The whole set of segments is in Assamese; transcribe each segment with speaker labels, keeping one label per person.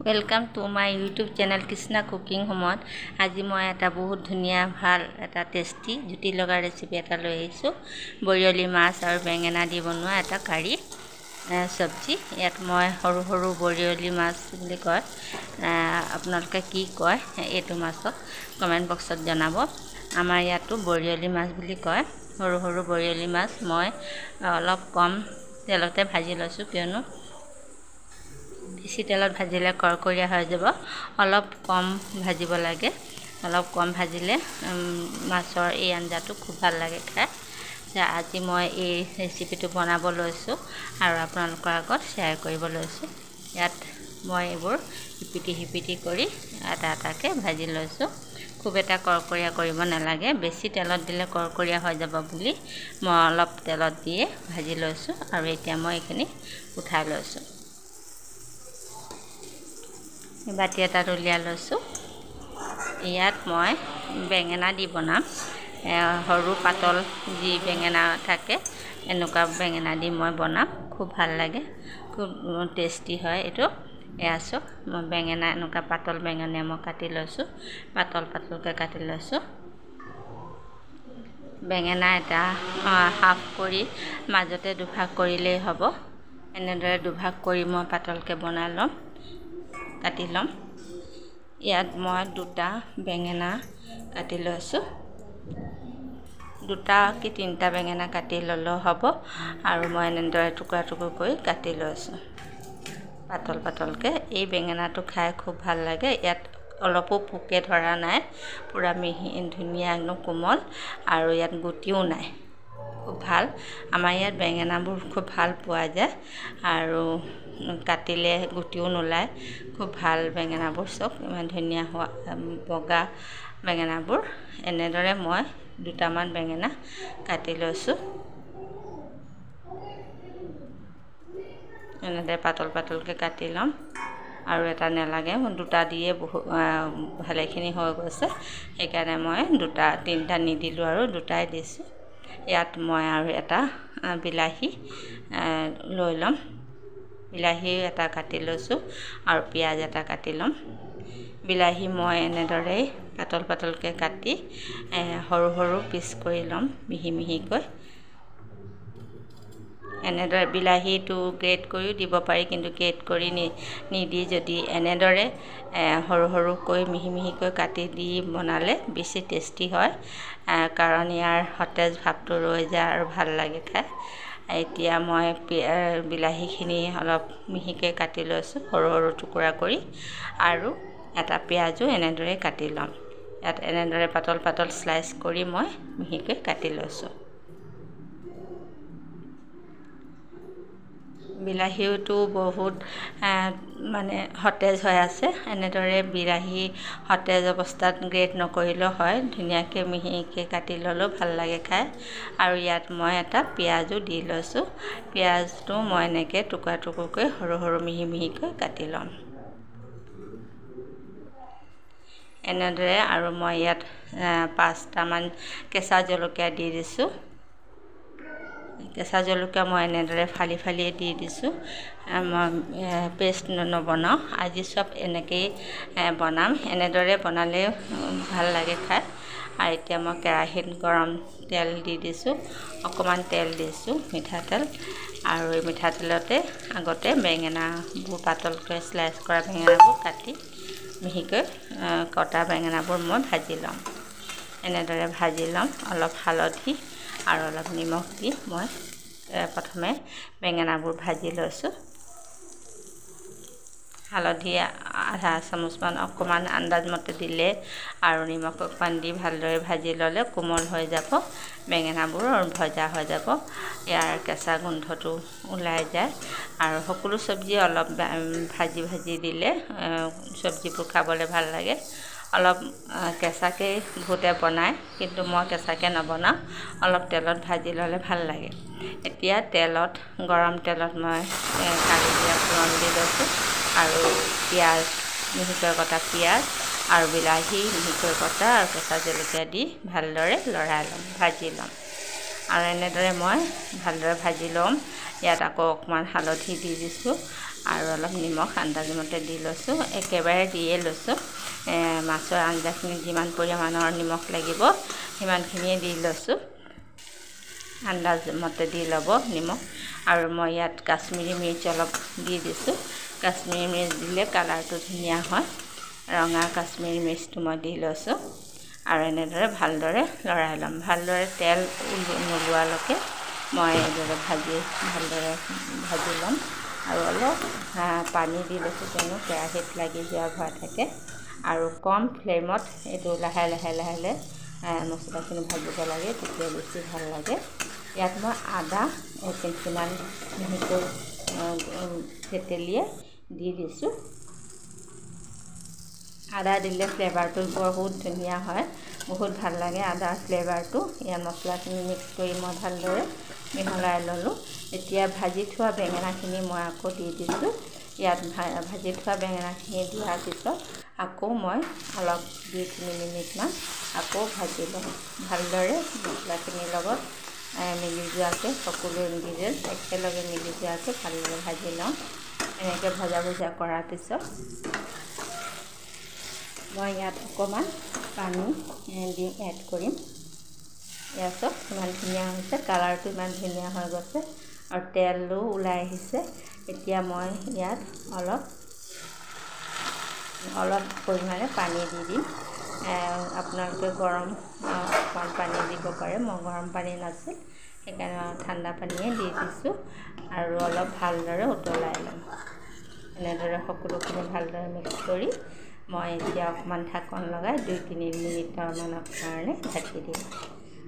Speaker 1: Welcome to my YouTube channel Krishna Cooking Home. আজি মই এটা বহুত ধুনিয়া ভাল এটা টেস্টি জুতি লগা ৰেচিপি এটা লৈ আহিছো বৰিয়লি মাছ আৰু বেঙেনা দি বনোৱা এটা কাৰি সবজি ইয়াত মই সৰু সৰু বৰিয়লি মাছ বুলি কয় আপোনালোকে কি কয় এটো মাছক কমেন্ট বক্সত জনাব আমাৰ ইয়াতো বৰিয়লি মাছ বুলি কয় সৰু সৰু বৰিয়লি মাছ মই অলপ কম তেলতে ভাজি লৈছো কিয়নো বেছি তেলত ভাজিলে কৰকৰীয়া হৈ যাব অলপ কম ভাজিব লাগে অলপ কম ভাজিলে মাছৰ এই আঞ্জাটো খুব ভাল লাগে খাই আজি মই এই ৰেচিপিটো বনাব লৈছো আৰু আপোনালোকৰ আগত শেয়াৰ কৰিব লৈছো ইয়াত মই এবোৰ হিপিটি কৰি আটাকে ভাজি লৈছো খুব এটা কৰকৰীয়া কৰিব নালাগে বেছি তেলত দিলে কৰকৰীয়া হৈ যাব বুলি মই অলপ তেলত দিয়ে ভাজি লৈছো আৰু এতিয়া মই এখিনি উঠাই লৈছো বাটি এটা উলিয়াই লৈছো ইয়াত মই বেঙেনা দি বনাম সৰু পাতল যি বেঙেনা থাকে এনেকুৱা বেঙেনা দি মই বনাম খুব ভাল লাগে খুব টেস্টি হয় এটো এয়াছো মই বেঙেনা এনেকুৱা পাতল বেঙেনা মই কাটি লৈছো পাতলকে কাটি লৈছো বেঙেনা এটা হাফ কৰি মাজতে দুভাগ কৰিলেই হ'ব এনেদৰে দুভাগ কৰি মই পাতলকে বনাই লম কাটি লম ইয়াত মই দুটা বেঙেনা কাটি লৈছো দুটা কি তিনটা বেঙেনা কাটি ললো হ'ব আৰু মই এনেদৰে টুকুৰা কৰি কাটি লৈছো পাতলকে এই বেঙেনাটো খাই খুব ভাল লাগে ইয়াত অলপো পোকে ধৰা নাই পুৰা মিহি ধুনিয়া একদম কোমল আৰু ইয়াত গুটিও নাই খুব ভাল আমাৰ ইয়াত বেঙেনাবোৰ খুব ভাল পোৱা যায় আৰু কাটিলে গুটিও নোলায় খুব ভাল বেঙেনাবোৰ সব ইমান ধুনিয়া বগা বেঙেনাবোৰ এনেদৰে মই দুটামান বেঙেনা কাটি লৈছো এনেদৰে পাতলকে কাটি লম আৰু এটা নেলাগে মই দুটা দিয়ে ভালেখিনি হৈ গৈছে সেইকাৰণে মই দুটা তিনটা নিদিলো আৰু দুটাই দিছো ইয়াত মই আৰু এটা বিলাহী লৈ লম বিলাহী এটা কাটি লৈছো আৰু পিয়াজ এটা কাটি লম বিলাহী মই এনেদৰে পাতলকে কাটি সৰু পিচ কৰি লম মিহিকৈ এনেদৰে বিলাহীটো গ্ৰেট কৰিও দিব পাৰি কিন্তু গ্ৰেট কৰি নিদি যদি এনেদৰে সৰুকৈ মিহিকৈ কাটি দি বনালে বেছি টেস্টি হয় কাৰণ ইয়াৰ সতেজ ভাৱটো ৰৈ যায় আৰু ভাল লাগে খাই এতিয়া মই বিলাহীখিনি অলপ মিহিকৈ কাটি লৈছো সৰু টুকুৰা কৰি আৰু এটা পিয়াজো এনেদৰে কাটি লম ইয়াত এনেদৰে পাতল স্লাইস কৰি মই মিহিকৈ কাটি লৈছো বিলাহীটো বহুত মানে সতেজ হৈ আছে এনেদৰে বিলাহী সতেজ অৱস্থাত গ্ৰেট নকৰিলেও হয় ধুনিয়াকে মিহিকৈ কাটি ললো ভাল লাগে খাই আৰু ইয়াত মই এটা পিয়াজো দি লৈছো পিয়াজটো মই এনেকে টুকুৰাকৈ সৰু মিহিকৈ কাটি লম এনেদৰে আৰু মই ইয়াত 5টা মান কেঁচা জলকীয়া দি দিছো কেঁচা জলকীয়া মই এনেদৰে ফালি দি দিছো মই পেষ্ট নবনাও আজি সব এনেকৈ বনাম এনেদৰে বনালে ভাল লাগে খাই আৰু এতিয়া মই কেৰাহীত গৰম তেল দি দিছো অকমান তেল দিছো মিঠাতেল আৰু এই মিঠাতেলতে আগতে বেঙেনাবোৰ পাতলকৈ স্লাইস কৰা বেঙেনাবোৰ কাটি মিহিকৈ কটা বেঙেনাবোৰ মই ভাজি লম এনেদৰে ভাজি লম অলপ হালধি আৰু অলপ নিমখ দি মই প্ৰথমে বেঙেনাবোৰ ভাজি লৈছো হালধি আধা চামুচমান অকমান আন্দাজ মতে দিলে আৰু নিমখ অকমান দি ভালদৰে ভাজি ললে কোমল হৈ যাব বেঙেনাবোৰ আৰু ভজা হৈ যাব ইয়াৰ কেঁচা গোন্ধটো ওলাই যায় আৰু সকলো সবজি অলপ ভাজি দিলে সবজিবোৰ খাবলৈ ভাল লাগে অলপ কেঁচাকে ভুতে বনায় কিন্তু মই কেঁচাকে নবনাও অলপ তেলত ভাজি ললে ভাল লাগে এতিয়া গৰম তেলত মই কাৰি দিয়া ফোৰণ দি লৈছো আৰু পিয়াজ মিহিকৈ কটা পিয়াজ আৰু বিলাহী মিহিকৈ কটা আৰু কেঁচা জলকীয়া দি ভালদৰে লৰাই লম ভাজি লম আৰু এনেদৰে মই ভালদৰে ভাজি লম ইয়াত আকৌ অকমান হালধি দি দিছো আৰু অলপ নিমখ আন্দাজমতে দি লৈছোঁ, একেবাৰে দিয়ে লৈছোঁ। মাছৰ আঞ্জাখিনি যিমান পৰিমাণৰ নিমখ লাগিব সিমানখিনিয়ে দি লৈছোঁ, আন্দাজমতে দি ল'ব নিমখ। আৰু মই ইয়াত কাশ্মীৰী মিৰ্চ অলপ দি দিছোঁ। কাশ্মীৰী মিৰ্চ দিলে কালাৰটো ধুনীয়া হয়। ৰঙা কাশ্মীৰী মিৰ্চটো মই দি লৈছোঁ আৰু এনেদৰে ভালদৰে লৰাই ল'ম। ভালদৰে তেল নোলোৱালৈকে মই এইদৰে ভালদৰে ভাজি ল'ম। আৰু অলপ পানী দি লৈছোঁ, কিয়নো কেৰাহীত লাগি যোৱাৰ ভয় থাকে। আৰু কম ফ্লেমত এইটো লাহে লাহে মছলাখিনি ভাজিব লাগে, তেতিয়া বেছি ভাল লাগে। ইয়াত মই আদা কিমান মিহিকৈ থেতেলিয়ে দি দিছোঁ। আদা দিলে ফ্লেভাৰটো বহুত ধুনীয়া হয়, বহুত ভাল লাগে আদাৰ ফ্লেভাৰটো। ইয়াত মছলাখিনি মিক্স কৰি মই ভালদৰে মিহলাই ল'লোঁ। এতিয়া ভাজি থোৱা বেঙেনাখিনি মই আকৌ দি দিছোঁ। ইয়াত ভাজি থোৱা বেঙেনাখিনি দিয়াৰ পিছত আকৌ মই অলপ 2-3 মিনিটমান আকৌ ভাজি ল'ম। ভালদৰে মছলাখিনিৰ লগত মিলি যোৱাকৈ, সকলো ইনগ্ৰিডিয়েণ্ট একেলগে মিলি যোৱাকৈ ভালদৰে ভাজি ল'ম। এনেকৈ ভজা কৰাৰ পিছত মই ইয়াত অকণমান পানী এড কৰিম। ইয়াত চব ইমান ধুনীয়া হৈছে, কালাৰটো ইমান ধুনীয়া হৈ গৈছে আৰু তেলো ওলাই আহিছে। এতিয়া মই ইয়াত অলপ পৰিমাণে পানী দি দিম। আপোনালোকে গৰম পানী দিব পাৰে, মই গৰম পানী নাছিল সেইকাৰণে ঠাণ্ডা পানীয়ে দি দিছোঁ। আৰু অলপ ভালদৰে উতলাই ল'ম। এনেদৰে সকলোখিনি ভালদৰে মিক্স কৰি মই এতিয়া অকণমান ঢাকন লগাই 2-3 মিনিটমানৰ কাৰণে ঢাকি দিম।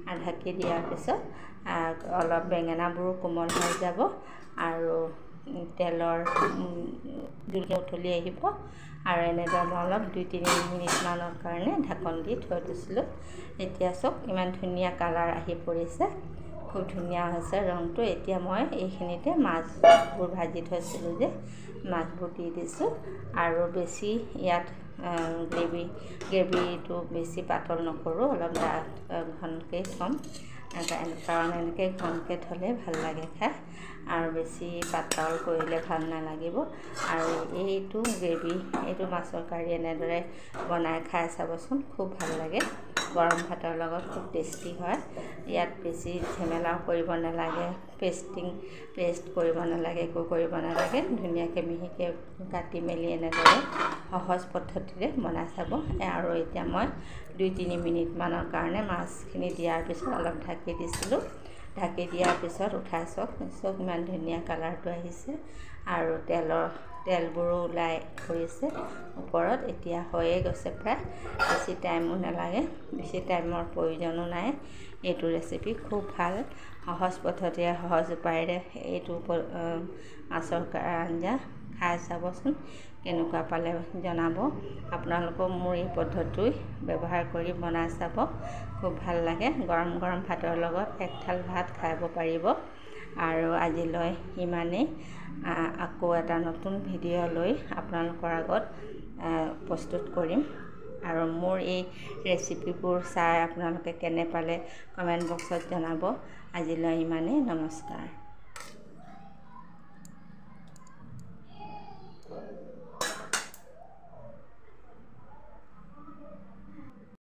Speaker 1: আৰু ঢাকি দিয়াৰ পিছত অলপ বেঙেনাবোৰো কোমল হৈ যাব আৰু তেলৰ জোলটো উতলি আহিব। আৰু এনেদৰে মই অলপ 2-3 মিনিটমানৰ কাৰণে ঢাকন দি থৈ দিছিলোঁ। এতিয়া চাওক ইমান ধুনীয়া কালাৰ আহি পৰিছে, খুব ধুনীয়া হৈছে ৰংটো। এতিয়া মই এইখিনিতে মাছবোৰ ভাজি থৈছিলোঁ যে মাছবোৰ দি দিছোঁ। আৰু বেছি ইয়াত গ্ৰেভিটো বেছি পাতল নকৰোঁ, অলপ ঘনকৈ থ'ম, কাৰণ এনেকৈ ঘনকৈ থ'লে ভাল লাগে খাই, আৰু বেছি পাতল কৰিলে ভাল নালাগিব। আৰু এইটো গ্ৰেভি, এইটো মাছৰ কাৰী এনেদৰে বনাই খাই চাবচোন, খুব ভাল লাগে। গৰম ভাতৰ লগত খুব টেষ্টি হয়। ইয়াত বেছি ঝেমেলাও কৰিব নালাগে, পেষ্ট কৰিব নালাগে, একো কৰিব নালাগে। ধুনীয়াকৈ মিহিকৈ কাটি মেলি এনেদৰে সহজ পদ্ধতিৰে বনাই চাব। আৰু এতিয়া মই 2-3 মিনিটমানৰ কাৰণে মাছখিনি দিয়াৰ পিছত অলপ ঢাকি দিছিলোঁ। ঢাকি দিয়াৰ পিছত উঠাই চাওক ইমান ধুনীয়া কালাৰটো আহিছে আৰু তেলবোৰো ওলাই পৰিছে ওপৰত। এতিয়া হৈয়ে গৈছে প্ৰায়, বেছি টাইমো নালাগে, বেছি টাইমৰ প্ৰয়োজনো নাই। এইটো ৰেচিপি খুব ভাল, সহজ পদ্ধতিৰে, সহজ উপায়েৰে এইটো মাছৰ আঞ্জা খাই চাবচোন, কেনেকুৱা পালে জনাব। আপোনালোকেও মোৰ এই পদ্ধতি ব্যৱহাৰ কৰি বনাই চাব, খুব ভাল লাগে। গৰম ভাতৰ লগত এক থাল ভাত খাব পাৰিব। আৰু আজিলৈ ইমানেই। আকৌ এটা নতুন ভিডিঅ' লৈ আপোনালোকৰ আগত প্ৰস্তুত কৰিম। আৰু মোৰ এই ৰেচিপিবোৰ চাই আপোনালোকে কেনে পালে কমেণ্ট বক্সত জনাব। আজিলৈ ইমানেই, নমস্কাৰ।